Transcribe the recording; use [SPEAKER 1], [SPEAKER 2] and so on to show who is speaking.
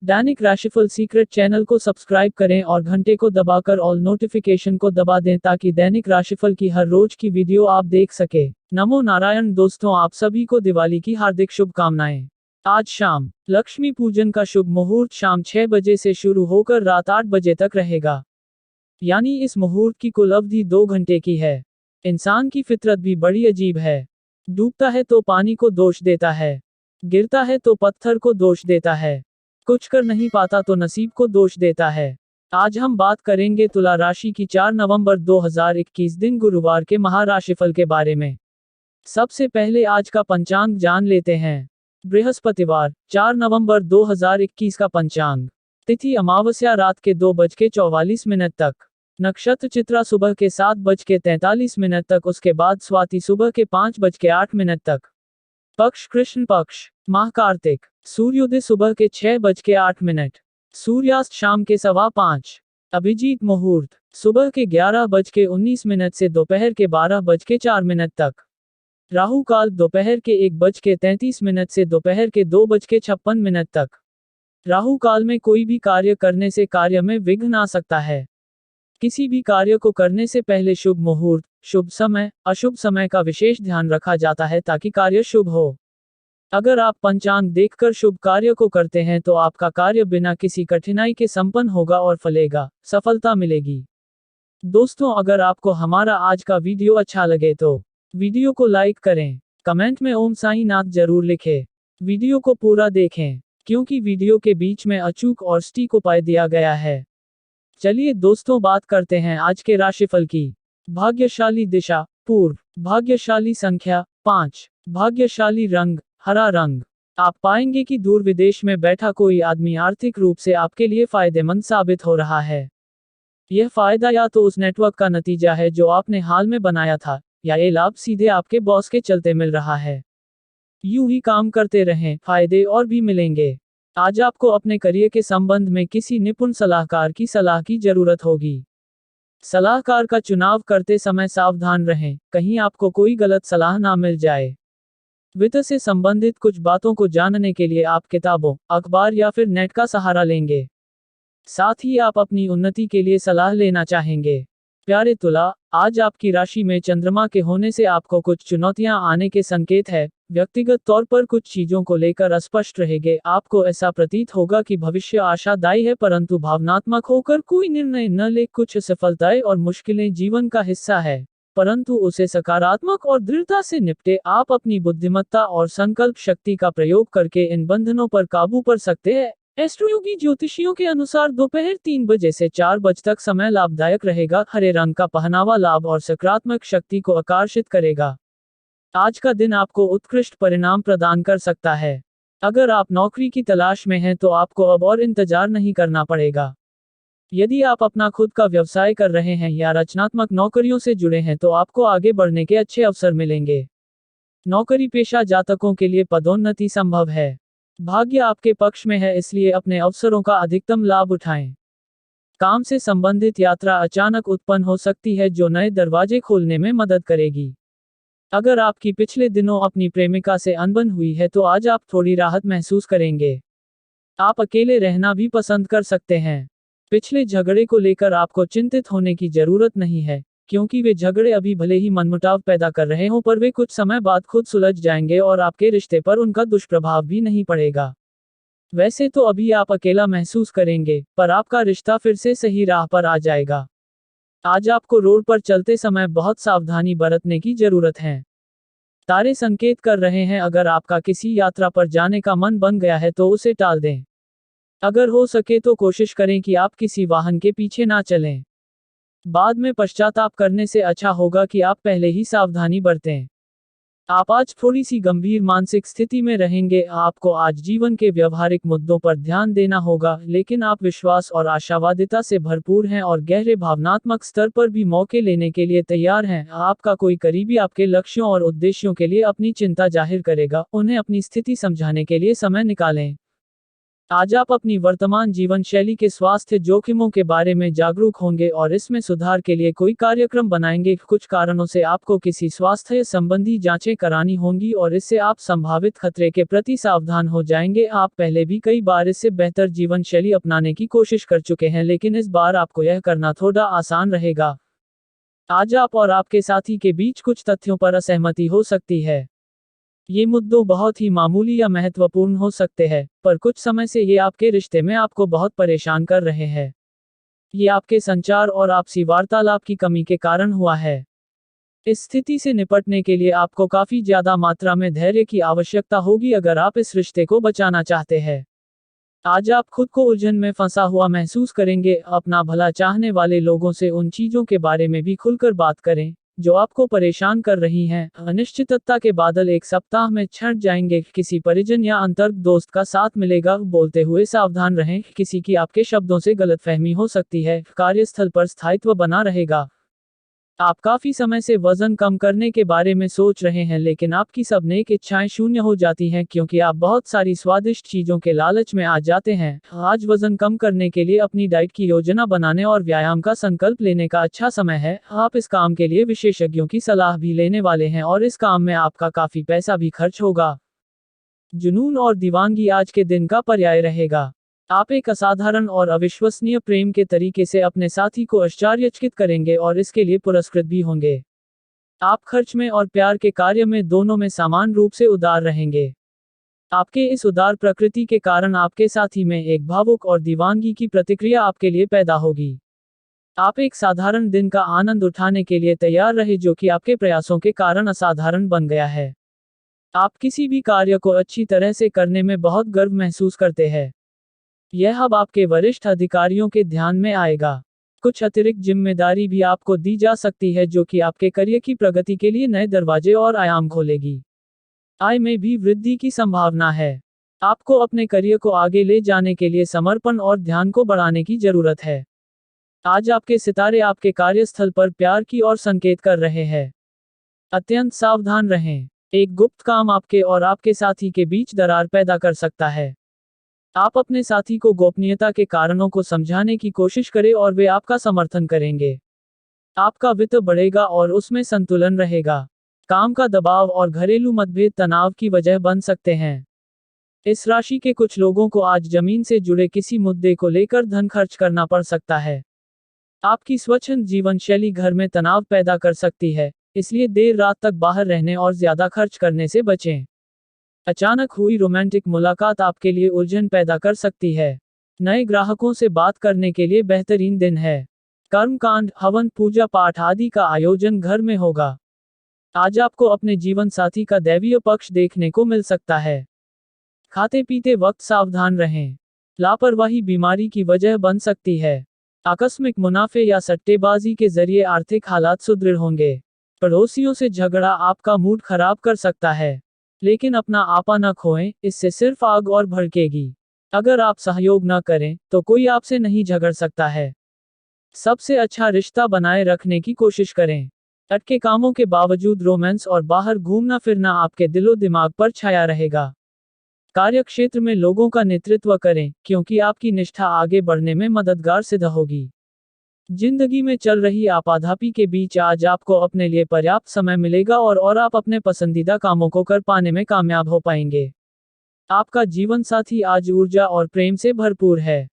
[SPEAKER 1] दैनिक राशिफल secret channel को subscribe करें और घंटे को दबाकर ऑल नोटिफिकेशन को दबा दें ताकि दैनिक राशिफल की हर रोज की वीडियो आप देख सके। नमो नारायण दोस्तों, आप सभी को दिवाली की हार्दिक शुभकामनाएं। आज शाम लक्ष्मी पूजन का शुभ मुहूर्त शाम 6 बजे से शुरू होकर रात 8 बजे तक रहेगा। यानी इस मुहूर्त की कुल अवधि 2 घंटे की है। इंसान की फितरत भी बड़ी अजीब है। डूबता है तो पानी को दोष देता है, गिरता है तो पत्थर को दोष देता है, कुछ कर नहीं पाता तो नसीब को दोष देता है। आज हम बात करेंगे तुला राशि की 4 नवंबर 2021 दिन गुरुवार के महाराशिफल के बारे में। सबसे पहले आज का पंचांग जान लेते हैं। बृहस्पतिवार 4 नवंबर 2021 का पंचांग। तिथि अमावस्या रात के 2:44 तक। नक्षत्र चित्रा सुबह के 7:43 तक, उसके बाद स्वाति सुबह के 5:08 तक। पक्ष कृष्ण पक्ष। माह कार्तिक। सूर्योदय सुबह के 6:08। सूर्यास्त शाम के 5:15। अभिजीत मुहूर्त सुबह के 11:19 से दोपहर के 12:04 तक। राहु काल दोपहर के 1:33 से दोपहर के 2:56 तक। राहु काल में कोई भी कार्य करने से कार्य में विघ्न आ सकता है। किसी भी कार्य को करने से पहले शुभ मुहूर्त, शुभ समय, अशुभ समय का विशेष ध्यान रखा जाता है ताकि कार्य शुभ हो। अगर आप पंचांग देखकर शुभ कार्य को करते हैं तो आपका कार्य बिना किसी कठिनाई के संपन्न होगा और फलेगा, सफलता मिलेगी। दोस्तों, अगर आपको हमारा आज का वीडियो अच्छा लगे तो वीडियो को लाइक करें, कमेंट में ओम साईं नाथ जरूर लिखें। वीडियो को पूरा देखें क्योंकि वीडियो के बीच में अचूक और सटीक उपाय दिया गया है। चलिए दोस्तों, बात करते हैं आज के राशिफल की। भाग्यशाली दिशा पूर्व, भाग्यशाली संख्या 5, भाग्यशाली रंग हरा रंग। आप पाएंगे कि दूर विदेश में बैठा कोई आदमी आर्थिक रूप से आपके लिए फायदेमंद साबित हो रहा है। यह फायदा या तो उस नेटवर्क का नतीजा है जो आपने हाल में बनाया था, या ये लाभ सीधे आपके बॉस के चलते मिल रहा है। यूं ही काम करते रहें, फायदे और भी मिलेंगे। आज आपको अपने करियर के संबंध में किसी निपुण सलाहकार की सलाह की जरूरत होगी। सलाहकार का चुनाव करते समय सावधान रहें, कहीं आपको कोई गलत सलाह ना मिल जाए। वित्त से संबंधित कुछ बातों को जानने के लिए आप किताबों, अखबार या फिर नेट का सहारा लेंगे। साथ ही आप अपनी उन्नति के लिए सलाह लेना चाहेंगे। प्यारे तुला, आज आपकी राशि में चंद्रमा के होने से आपको कुछ चुनौतियां आने के संकेत है। व्यक्तिगत तौर पर कुछ चीजों को लेकर अस्पष्ट रहेंगे। आपको ऐसा प्रतीत होगा कि भविष्य आशादायी है, परंतु भावनात्मक होकर कोई निर्णय न ले। कुछ असफलताएं और मुश्किलें जीवन का हिस्सा है, परंतु उसे सकारात्मक और दृढ़ता से निपटे। आप अपनी बुद्धिमत्ता और संकल्प शक्ति का प्रयोग करके इन बंधनों पर काबू पा सकते हैं। एस्ट्रोयोगी ज्योतिषियों के अनुसार दोपहर 3 बजे से 4 बजे तक समय लाभदायक रहेगा। हरे रंग का पहनावा लाभ और सकारात्मक शक्ति को आकर्षित करेगा। आज का दिन आपको उत्कृष्ट परिणाम प्रदान कर सकता है। अगर आप नौकरी की तलाश में हैं तो आपको अब और इंतजार नहीं करना पड़ेगा। यदि आप अपना खुद का व्यवसाय कर रहे हैं या रचनात्मक नौकरियों से जुड़े हैं तो आपको आगे बढ़ने के अच्छे अवसर मिलेंगे। नौकरी पेशा जातकों के लिए पदोन्नति संभव है। भाग्य आपके पक्ष में है, इसलिए अपने अवसरों का अधिकतम लाभ उठाएं। काम से संबंधित यात्रा अचानक उत्पन्न हो सकती है जो नए दरवाजे खोलने में मदद करेगी। अगर आपकी पिछले दिनों अपनी प्रेमिका से अनबन हुई है तो आज आप थोड़ी राहत महसूस करेंगे। आप अकेले रहना भी पसंद कर सकते हैं। पिछले झगड़े को लेकर आपको चिंतित होने की जरूरत नहीं है, क्योंकि वे झगड़े अभी भले ही मनमुटाव पैदा कर रहे हों पर वे कुछ समय बाद खुद सुलझ जाएंगे और आपके रिश्ते पर उनका दुष्प्रभाव भी नहीं पड़ेगा। वैसे तो अभी आप अकेला महसूस करेंगे, पर आपका रिश्ता फिर से सही राह पर आ जाएगा। आज आपको रोड पर चलते समय बहुत सावधानी बरतने की जरूरत है। तारे संकेत कर रहे हैं अगर आपका किसी यात्रा पर जाने का मन बन गया है तो उसे टाल दें। अगर हो सके तो कोशिश करें कि आप किसी वाहन के पीछे ना चलें। बाद में पश्चाताप करने से अच्छा होगा कि आप पहले ही सावधानी बरतें। आप आज थोड़ी सी गंभीर मानसिक स्थिति में रहेंगे। आपको आज जीवन के व्यवहारिक मुद्दों पर ध्यान देना होगा, लेकिन आप विश्वास और आशावादिता से भरपूर हैं और गहरे भावनात्मक स्तर पर भी मौके लेने के लिए तैयार हैं। आपका कोई करीबी आपके लक्ष्यों और उद्देश्यों के लिए अपनी चिंता जाहिर करेगा। उन्हें अपनी स्थिति समझाने के लिए समय निकालें। आज आप अपनी वर्तमान जीवन शैली के स्वास्थ्य जोखिमों के बारे में जागरूक होंगे और इसमें सुधार के लिए कोई कार्यक्रम बनाएंगे। कुछ कारणों से आपको किसी स्वास्थ्य संबंधी जांचें करानी होंगी और इससे आप संभावित खतरे के प्रति सावधान हो जाएंगे। आप पहले भी कई बार इससे बेहतर जीवन शैली अपनाने की कोशिश कर चुके हैं, लेकिन इस बार आपको यह करना थोड़ा आसान रहेगा। आज आप और आपके साथी के बीच कुछ तथ्यों पर असहमति हो सकती है। ये मुद्दों बहुत ही मामूली या महत्वपूर्ण हो सकते हैं, पर कुछ समय से ये आपके रिश्ते में आपको बहुत परेशान कर रहे हैं। ये आपके संचार और आपसी वार्तालाप की कमी के कारण हुआ है। इस स्थिति से निपटने के लिए आपको काफी ज्यादा मात्रा में धैर्य की आवश्यकता होगी अगर आप इस रिश्ते को बचाना चाहते हैं। आज आप खुद को उलझन में फंसा हुआ महसूस करेंगे। अपना भला चाहने वाले लोगों से उन चीजों के बारे में भी खुलकर बात करें जो आपको परेशान कर रही हैं। अनिश्चितता के बादल एक सप्ताह में छंट जाएंगे। किसी परिजन या अंतर्गत दोस्त का साथ मिलेगा। बोलते हुए सावधान रहें, किसी की आपके शब्दों से गलतफहमी हो सकती है। कार्यस्थल पर स्थायित्व बना रहेगा। आप काफी समय से वजन कम करने के बारे में सोच रहे हैं, लेकिन आपकी सब नेक इच्छाएं शून्य हो जाती हैं क्योंकि आप बहुत सारी स्वादिष्ट चीजों के लालच में आ जाते हैं। आज वजन कम करने के लिए अपनी डाइट की योजना बनाने और व्यायाम का संकल्प लेने का अच्छा समय है। आप इस काम के लिए विशेषज्ञों की सलाह भी लेने वाले हैं और इस काम में आपका काफी पैसा भी खर्च होगा। जुनून और दीवानगी आज के दिन का पर्याय रहेगा। आप एक असाधारण और अविश्वसनीय प्रेम के तरीके से अपने साथी को आश्चर्यचकित करेंगे और इसके लिए पुरस्कृत भी होंगे। आप खर्च में और प्यार के कार्य में दोनों में समान रूप से उदार रहेंगे। आपके इस उदार प्रकृति के कारण आपके साथी में एक भावुक और दीवानगी की प्रतिक्रिया आपके लिए पैदा होगी। आप एक साधारण दिन का आनंद उठाने के लिए तैयार रहे जो कि आपके प्रयासों के कारण असाधारण बन गया है। आप किसी भी कार्य को अच्छी तरह से करने में बहुत गर्व महसूस करते हैं। यह अब आपके वरिष्ठ अधिकारियों के ध्यान में आएगा। कुछ अतिरिक्त जिम्मेदारी भी आपको दी जा सकती है जो कि आपके करियर की प्रगति के लिए नए दरवाजे और आयाम खोलेगी। आय में भी वृद्धि की संभावना है। आपको अपने करियर को आगे ले जाने के लिए समर्पण और ध्यान को बढ़ाने की जरूरत है। आज आपके सितारे आपके कार्यस्थल पर प्यार की ओर संकेत कर रहे हैं। अत्यंत सावधान रहें। एक गुप्त काम आपके और आपके साथी के बीच दरार पैदा कर सकता है। आप अपने साथी को गोपनीयता के कारणों को समझाने की कोशिश करें और वे आपका समर्थन करेंगे। आपका वित्त बढ़ेगा और उसमें संतुलन रहेगा। काम का दबाव और घरेलू मतभेद तनाव की वजह बन सकते हैं। इस राशि के कुछ लोगों को आज जमीन से जुड़े किसी मुद्दे को लेकर धन खर्च करना पड़ सकता है। आपकी स्वच्छंद जीवन शैली घर में तनाव पैदा कर सकती है, इसलिए देर रात तक बाहर रहने और ज्यादा खर्च करने से बचें। अचानक हुई रोमांटिक मुलाकात आपके लिए उलझन पैदा कर सकती है। नए ग्राहकों से बात करने के लिए बेहतरीन दिन है। कर्मकांड, हवन, पूजा पाठ आदि का आयोजन घर में होगा। आज आपको अपने जीवन साथी का दैवीय पक्ष देखने को मिल सकता है। खाते पीते वक्त सावधान रहें। लापरवाही बीमारी की वजह बन सकती है। आकस्मिक मुनाफे या सट्टेबाजी के जरिए आर्थिक हालात सुदृढ़ होंगे। पड़ोसियों से झगड़ा आपका मूड खराब कर सकता है, लेकिन अपना आपा न खोएं, इससे सिर्फ आग और भड़केगी। अगर आप सहयोग न करें तो कोई आपसे नहीं झगड़ सकता है। सबसे अच्छा रिश्ता बनाए रखने की कोशिश करें। अटके कामों के बावजूद रोमांस और बाहर घूमना फिरना आपके दिलो दिमाग पर छाया रहेगा। कार्यक्षेत्र में लोगों का नेतृत्व करें क्योंकि आपकी निष्ठा आगे बढ़ने में मददगार सिद्ध होगी। जिंदगी में चल रही आपाधापी के बीच आज आपको अपने लिए पर्याप्त समय मिलेगा और आप अपने पसंदीदा कामों को कर पाने में कामयाब हो पाएंगे। आपका जीवन साथी आज ऊर्जा और प्रेम से भरपूर है।